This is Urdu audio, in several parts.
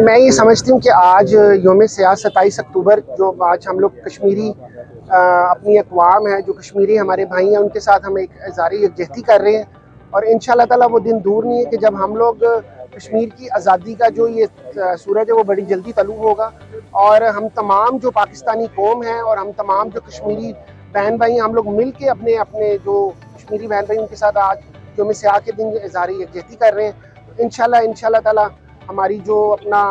میں یہ سمجھتی ہوں کہ آج یوم سیاہ 27 اکتوبر جو آج ہم لوگ کشمیری اپنی اقوام ہے جو کشمیری ہمارے بھائی ہیں ان کے ساتھ ہم ایک اظہار یکجہتی کر رہے ہیں، اور انشاءاللہ تعالیٰ وہ دن دور نہیں ہے کہ جب ہم لوگ کشمیر کی آزادی کا جو یہ سورج ہے وہ بڑی جلدی طلوع ہوگا، اور ہم تمام جو پاکستانی قوم ہیں اور ہم تمام جو کشمیری بہن بھائی ہم لوگ مل کے اپنے اپنے جو کشمیری بہن بھائی ان کے ساتھ آج یوم سیاہ کے دن اظہار یکجہتی کر رہے ہیں۔ انشاءاللہ تعالیٰ ہماری جو اپنا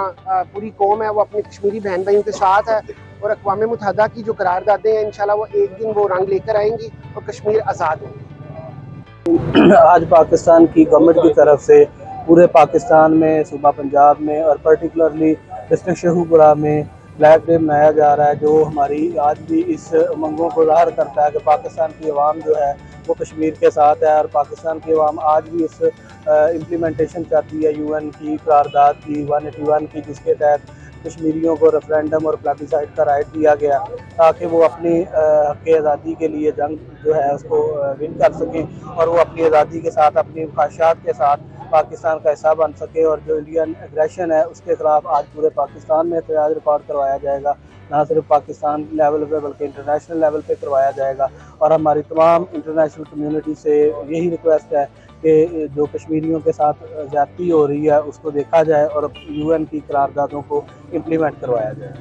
پوری قوم ہے وہ اپنے کشمیری بہن بھائیوں کے ساتھ ہے، اور اقوام متحدہ کی جو قراردادیں ہیں انشاءاللہ وہ ایک دن وہ رنگ لے کر آئیں گی اور کشمیر آزاد ہوگی۔ آج پاکستان کی گورنمنٹ کی طرف سے پورے پاکستان میں، صوبہ پنجاب میں اور پرٹیکولرلی ڈسٹرکٹ شیخو پورہ میں بلیک ڈے منایا جا رہا ہے، جو ہماری آج بھی اس امنگوں کو ظاہر کرتا ہے کہ پاکستان کی عوام جو ہے وہ کشمیر کے ساتھ ہے، اور پاکستان کی عوام آج بھی اس امپلیمنٹیشن چاہتی ہے یو این کی قرارداد کی 181 کی، جس کے تحت کشمیریوں کو ریفرینڈم اور پلابیسائٹ کا رائٹ دیا گیا تاکہ وہ اپنی حق آزادی کے لیے جنگ جو ہے اس کو ون کر سکیں، اور وہ اپنی آزادی کے ساتھ اپنی خواہشات کے ساتھ پاکستان کا حصہ بن سکے، اور جو انڈین ایگریشن ہے اس کے خلاف آج پورے پاکستان میں احتجاج ریکارڈ کروایا جائے گا، نہ صرف پاکستان لیول پہ بلکہ انٹرنیشنل لیول پہ کروایا جائے گا۔ اور ہماری تمام انٹرنیشنل کمیونٹی سے یہی ریکویسٹ ہے کہ جو کشمیریوں کے ساتھ زیادتی ہو رہی ہے اس کو دیکھا جائے اور یو این کی قراردادوں کو امپلیمنٹ کروایا جائے۔